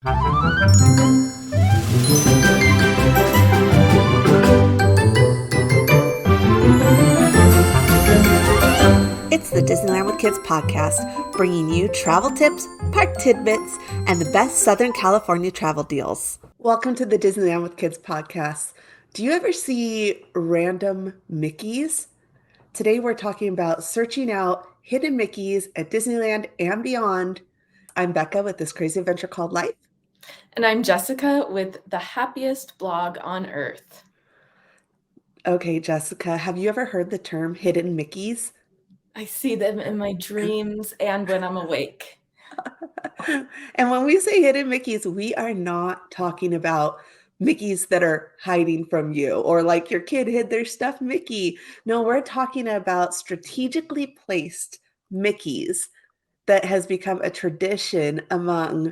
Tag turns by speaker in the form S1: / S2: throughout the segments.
S1: It's the Disneyland with Kids podcast, bringing you travel tips, park tidbits, and the best Southern California travel deals. Welcome to the Disneyland with Kids podcast. Do you ever see random Mickeys? Today we're talking about searching out hidden Mickeys at Disneyland and beyond. I'm Becca with This Crazy Adventure Called Life.
S2: And I'm Jessica with the happiest blog on earth.
S1: Okay, Jessica, have you ever heard the term hidden Mickeys?
S2: I see them in my dreams and when I'm awake.
S1: And when we say hidden Mickeys, we are not talking about Mickeys that are hiding from you or like your kid hid their stuffed Mickey. No, we're talking about strategically placed Mickeys that has become a tradition among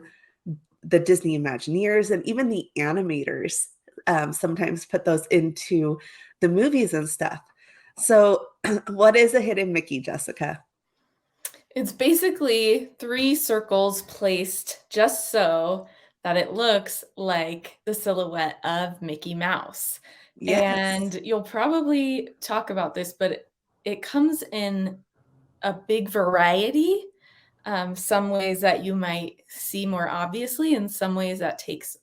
S1: the Disney Imagineers and even the animators. Sometimes put those into the movies and stuff. So, what is a hidden Mickey, Jessica?
S2: It's basically 3 circles placed just so that it looks like the silhouette of Mickey Mouse.
S1: Yes.
S2: And you'll probably talk about this, but it comes in a big variety. Some ways that you might see more obviously, and some ways that takes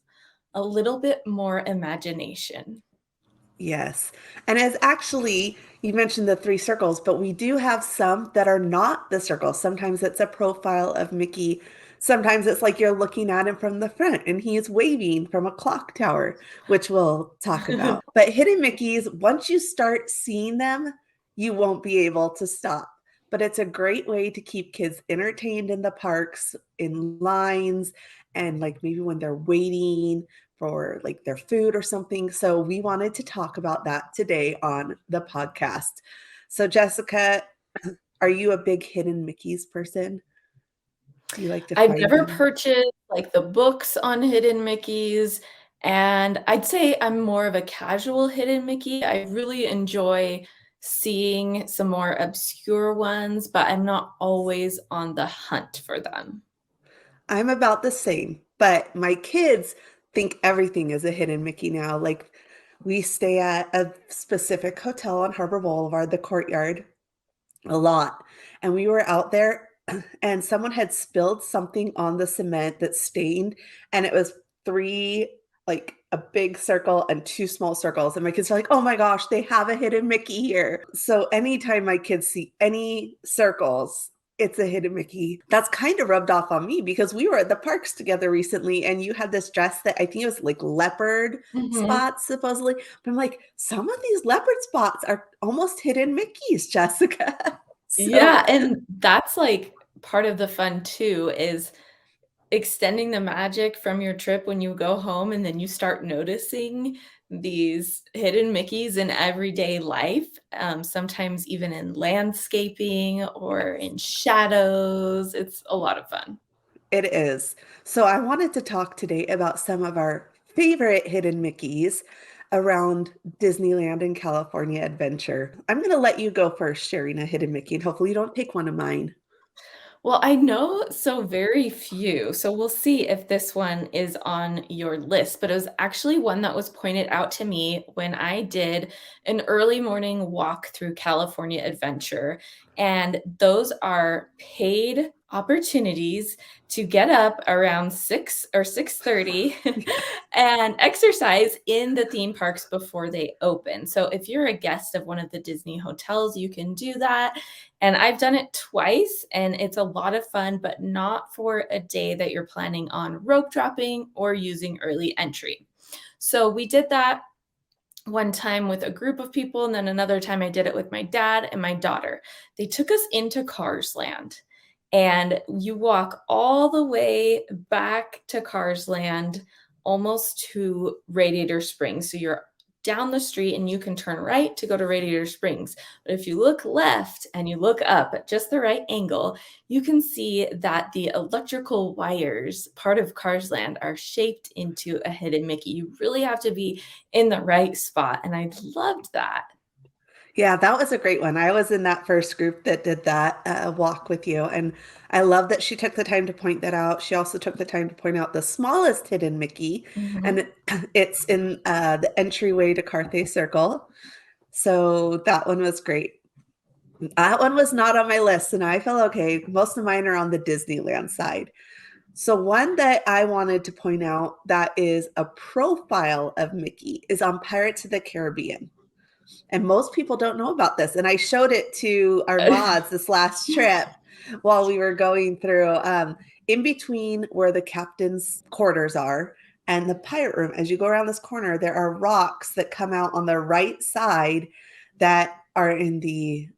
S2: a little bit more imagination.
S1: Yes. And as actually, you mentioned the 3 circles, but we do have some that are not the circles. Sometimes it's a profile of Mickey. Sometimes it's like you're looking at him from the front and he is waving from a clock tower, which we'll talk about. But hidden Mickeys, once you start seeing them, you won't be able to stop. But it's a great way to keep kids entertained in the parks, in lines, and like maybe when they're waiting for like their food or something. So we wanted to talk about that today on the podcast. So Jessica, are you a big hidden Mickeys person? Do you like to
S2: I've
S1: find
S2: never
S1: them?
S2: purchased, like, the books on hidden Mickeys, and I'd say I'm more of a casual hidden Mickey. I really enjoy seeing some more obscure ones, but I'm not always on the hunt for them.
S1: I'm about the same, but my kids think everything is a hidden Mickey now. Like we stay at a specific hotel on Harbor Boulevard, the Courtyard, a lot. And we were out there and someone had spilled something on the cement that stained, and it was 3, like a big circle and 2 small circles. And my kids are like, "Oh my gosh, they have a hidden Mickey here." So anytime my kids see any circles, it's a hidden Mickey. That's kind of rubbed off on me because we were at the parks together recently and you had this dress that I think it was like leopard
S2: Mhm.
S1: spots supposedly. But I'm like, some of these leopard spots are almost hidden Mickeys, Jessica. So
S2: Yeah, and that's, like, part of the fun too, is extending the magic from your trip when you go home and then you start noticing these hidden Mickeys in everyday life, sometimes even in landscaping or in shadows. It's a lot of fun.
S1: it is. So I wanted to talk today about some of our favorite hidden Mickeys around Disneyland and California Adventure. I'm going to let you go first, sharing a hidden Mickey, and hopefully you don't take one of mine.
S2: Well, I know so very few, so we'll see if this one is on your list, but it was actually one that was pointed out to me when I did an early morning walk through California Adventure, and those are paid opportunities to get up around 6 or 6:30 and exercise in the theme parks before they open. So if you're a guest of one of the Disney hotels, you can do that, and I've done it twice, and it's a lot of fun, but not for a day that you're planning on rope dropping or using early entry. So we did that one time with a group of people, and then another time I did it with my dad and my daughter. They took us into Cars Land, and you walk all the way back to Cars Land, almost to Radiator Springs. So you're down the street and you can turn right to go to Radiator Springs. But if you look left and you look up at just the right angle, you can see that the electrical wires, part of Cars Land, are shaped into a hidden Mickey. You really have to be in the right spot, and I loved that.
S1: Yeah, that was a great one. I was in that first group that did that walk with you, and I love that she took the time to point that out. She also took the time to point out the smallest hidden Mickey, and
S2: Mhm.
S1: it's in the entryway to Carthay Circle. So that one was great. That one was not on my list, and I feel okay. Most of mine are on the Disneyland side. So one that I wanted to point out that is a profile of Mickey is on Pirates of the Caribbean. And most people don't know about this. And I showed it to our mods this last trip while we were going through in between where the captain's quarters are and the pirate room. As you go around this corner, there are rocks that come out on the right side that are in the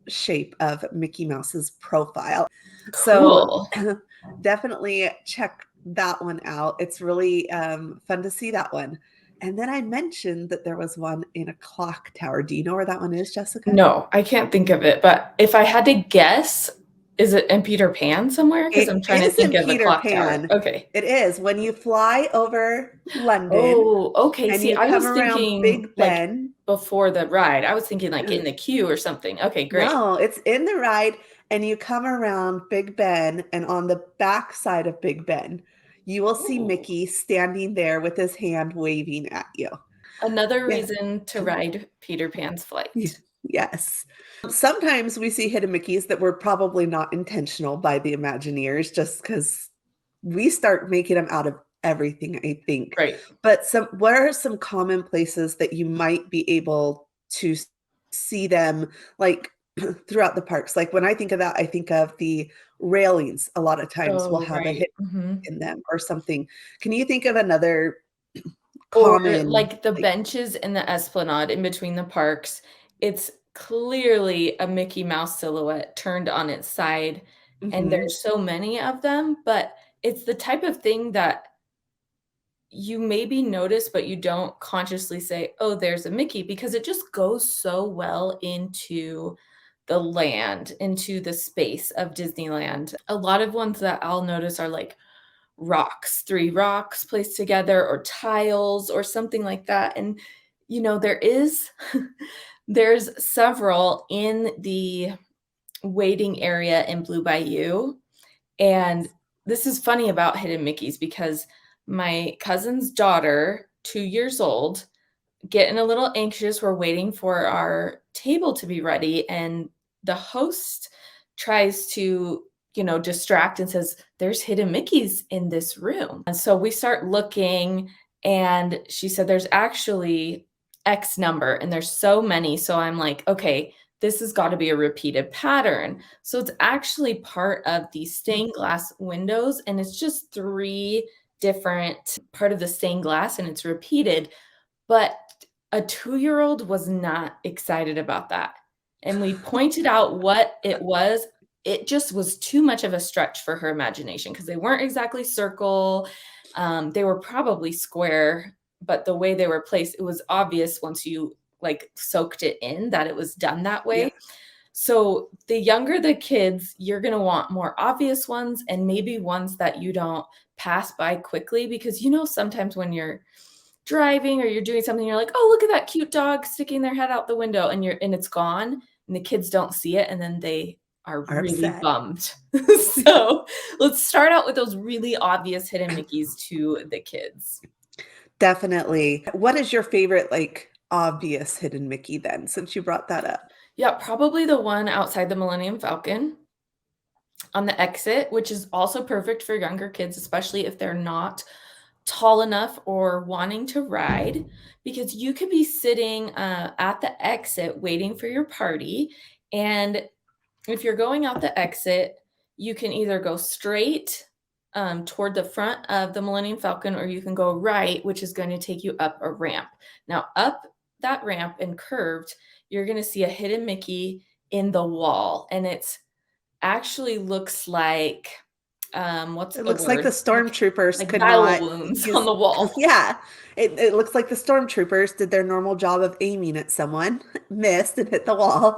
S1: shape of Mickey Mouse's profile. So
S2: Cool.
S1: definitely check that one out. It's really fun to see that one. And then I mentioned that there was one in a clock tower. Do you know where that one is, Jessica?
S2: No, I can't think of it, but if I had to guess, is it in Peter Pan somewhere? Because 'Cause I'm
S1: It
S2: trying to
S1: is
S2: think
S1: in
S2: of a
S1: Peter
S2: clock tower.
S1: Pan.
S2: Okay.
S1: It is. When you fly over London
S2: Oh, okay,
S1: and
S2: see,
S1: you
S2: I
S1: come
S2: was
S1: around
S2: thinking,
S1: Big
S2: like,
S1: Ben.
S2: before the ride. I was thinking, like, in the queue or something. Okay, great.
S1: No, it's in the ride, and you come around Big Ben, and on the back side of Big Ben, you will see
S2: Ooh.
S1: Mickey standing there with his hand waving at you.
S2: Another
S1: Yeah.
S2: reason to ride Peter Pan's
S1: Yeah.
S2: flight.
S1: Yes. Sometimes we see hidden Mickeys that were probably not intentional by the Imagineers just because we start making them out of everything, I think.
S2: Right.
S1: But what are some common places that you might be able to see them like throughout the parks? Like when I think of that, I think of the railings. A lot of times will
S2: Oh,
S1: have a
S2: right.
S1: hit
S2: Mhm.
S1: in them or something. Can you think of another
S2: Or,
S1: common
S2: like, the
S1: like
S2: benches in the Esplanade in between the parks, it's clearly a Mickey Mouse silhouette turned on its side, and
S1: mhm,
S2: there's so many of them, but it's the type of thing that you maybe notice, but you don't consciously say, "Oh, there's a Mickey," because it just goes so well into the land, into the space of Disneyland. A lot of ones that I'll notice are, like, rocks, 3 rocks placed together or tiles or something like that, and, there is there's several in the waiting area in Blue Bayou, and this is funny about Hidden Mickeys because my cousin's daughter, 2 years old, getting a little anxious. We're waiting for our table to be ready, and the host tries to, distract and says, "There's hidden Mickeys in this room." And so we start looking, and she said, "There's actually X number, and there's so many." So I'm like, "Okay, this has got to be a repeated pattern." So it's actually part of the stained glass windows, and it's just three different part of the stained glass, and it's repeated, but a two-year-old was not excited about that, and we pointed out what it was. It just was too much of a stretch for her imagination because they weren't exactly circle, they were probably square, but the way they were placed, it was obvious once you, like, soaked it in that it was done that
S1: yeah,
S2: way. So, the younger the kids, you're gonna want more obvious ones and maybe ones that you don't pass by quickly because, sometimes when you're driving or you're doing something, you're like, "Oh, look at that cute dog sticking their head out the window," and it's gone, and the kids don't see it, and then they are
S1: are
S2: really
S1: upset.
S2: bummed. So, let's start out with those really obvious hidden Mickeys to the kids.
S1: Definitely. What is your favorite, like, obvious hidden Mickey then, since you brought that up?
S2: Yeah, probably the one outside the Millennium Falcon on the exit, which is also perfect for younger kids, especially if they're not tall enough or wanting to ride, because you could be sitting at the exit waiting for your party. And if you're going out the exit, you can either go straight toward the front of the Millennium Falcon, or you can go right, which is going to take you up a ramp. Now, up that ramp and curved, you're going to see a hidden Mickey in the wall, and it's actually looks like, what's
S1: It
S2: the
S1: looks like the
S2: word?
S1: stormtroopers
S2: Like
S1: could
S2: battle
S1: not
S2: wounds on
S1: use
S2: the wall.
S1: yeah. It looks like the stormtroopers did their normal job of aiming at someone, missed, and hit the wall.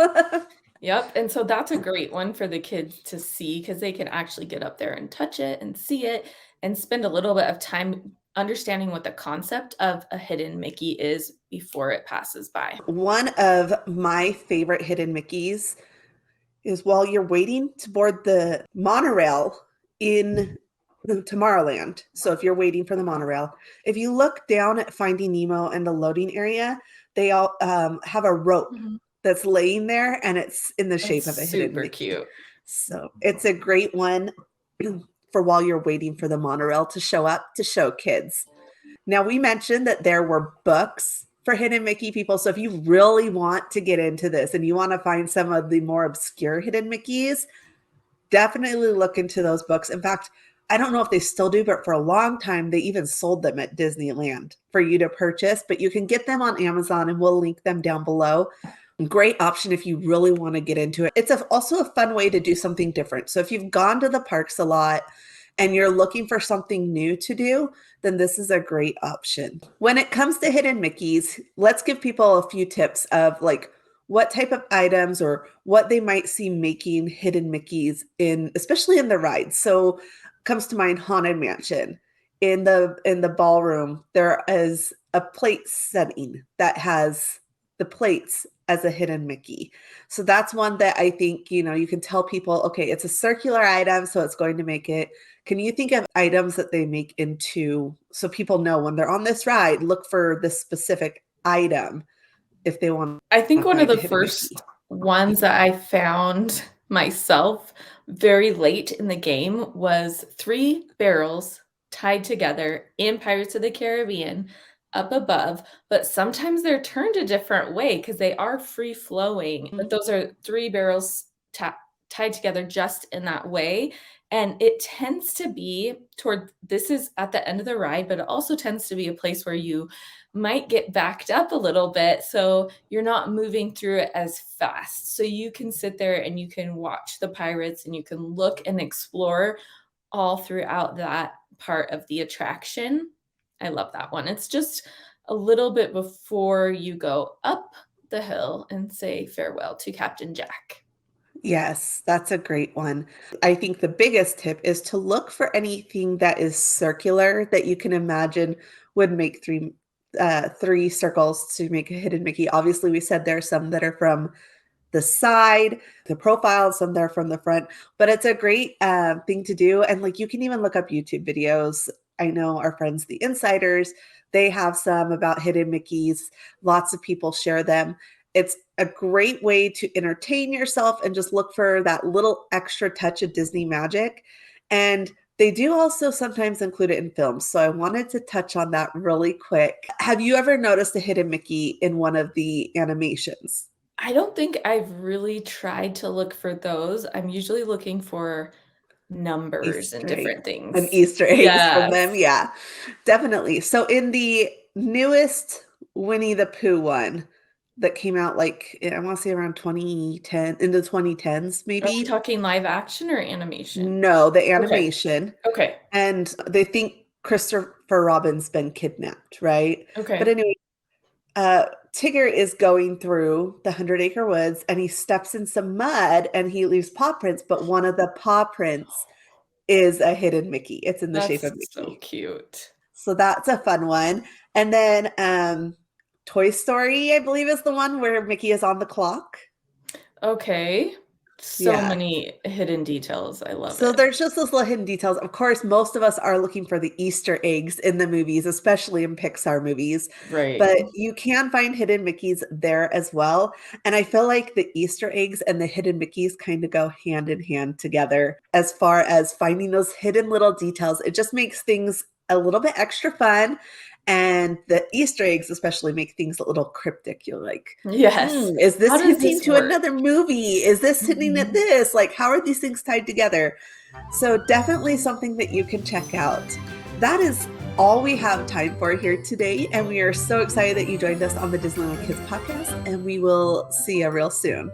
S2: Yep, and so that's a great one for the kids to see because they can actually get up there and touch it and see it and spend a little bit of time understanding what the concept of a hidden Mickey is before it passes by.
S1: One of my favorite hidden Mickeys is while you're waiting to board the monorail in the Tomorrowland. So if you're waiting for the monorail, if you look down at Finding Nemo and the loading area, they all have a rope
S2: Mhm.
S1: that's laying there and it's in the shape
S2: That's
S1: of a hidden
S2: super
S1: Mickey.
S2: cute.
S1: So it's a great one for while you're waiting for the monorail to show up to show kids. Now, we mentioned that there were books for Hidden Mickey people. So if you really want to get into this and you want to find some of the more obscure Hidden Mickeys, definitely look into those books. In fact, I don't know if they still do, but for a long time, they even sold them at Disneyland for you to purchase, but you can get them on Amazon and we'll link them down below. Great option if you really want to get into it. It's also a fun way to do something different. So if you've gone to the parks a lot and you're looking for something new to do, then this is a great option. When it comes to hidden Mickeys, let's give people a few tips of like what type of items or what they might see making hidden Mickeys in, especially in the rides. So comes to mind Haunted Mansion. In the ballroom, there is a plate setting that has the plates as a hidden Mickey. So that's one that I think, you can tell people, okay, it's a circular item, so it's going to make it. Can you think of items that they make into so people know when they're on this ride, look for this specific item if they want
S2: I think
S1: to
S2: one of
S1: find a
S2: the
S1: hidden Mickey?
S2: first ones that I found myself very late in the game was 3 barrels tied together in Pirates of the Caribbean up above, but sometimes they're turned a different way because they are free flowing, but those are 3 barrels tied together just in that way, and it tends to be toward this is at the end of the ride, but it also tends to be a place where you might get backed up a little bit, so you're not moving through it as fast. So you can sit there and you can watch the pirates and you can look and explore all throughout that part of the attraction. I love that one. It's just a little bit before you go up the hill and say farewell to Captain Jack.
S1: Yes, that's a great one. I think the biggest tip is to look for anything that is circular that you can imagine would make three circles to make a hidden Mickey. Obviously, we said there are some that are from the side, the profile, some there from the front, but it's a great thing to do. And like you can even look up YouTube videos. I know our friends, the insiders, they have some about hidden Mickeys. Lots of people share them. It's a great way to entertain yourself and just look for that little extra touch of Disney magic. And they do also sometimes include it in films. So I wanted to touch on that really quick. Have you ever noticed a hidden Mickey in one of the animations?
S2: I don't think I've really tried to look for those. I'm usually looking for numbers and
S1: Easter egg
S2: different
S1: and
S2: things.
S1: Easter eggs from them,
S2: Yes.
S1: yeah, definitely. So in the newest Winnie the Pooh one that came out, like, I wanna say around 2010, in the 2010s,
S2: Are we
S1: maybe?
S2: talking live action or animation?
S1: No, the
S2: Okay,
S1: animation,
S2: okay,
S1: and they think Christopher Robin's been kidnapped, right? But
S2: okay.
S1: anyway, Tigger is going through the Hundred Acre Woods, and he steps in some mud, and he leaves paw prints, but one of the paw prints is a hidden Mickey. It's in the shape
S2: That's
S1: of
S2: so
S1: Mickey.
S2: cute.
S1: So that's a fun one. And then Toy Story, I believe, is the one where Mickey is on the clock.
S2: Okay. So
S1: Yeah.
S2: many hidden details, I love
S1: So
S2: it.
S1: there's just those little hidden details. Of course, most of us are looking for the Easter eggs in the movies, especially in Pixar movies.
S2: Right.
S1: But you can find hidden Mickeys there as well. And I feel like the Easter eggs and the hidden Mickeys kind of go hand in hand together as far as finding those hidden little details. It just makes things a little bit extra fun. And the Easter eggs especially make things a little cryptic. You're like,
S2: Yes.
S1: is
S2: How
S1: this
S2: does
S1: hinting
S2: this
S1: to
S2: work?
S1: another movie? Is this hinting at
S2: Mhm.
S1: this? Like, how are these things tied together? So, definitely something that you can check out. That is all we have time for here today. And we are so excited that you joined us on the Disneyland Kids podcast. And we will see you real soon.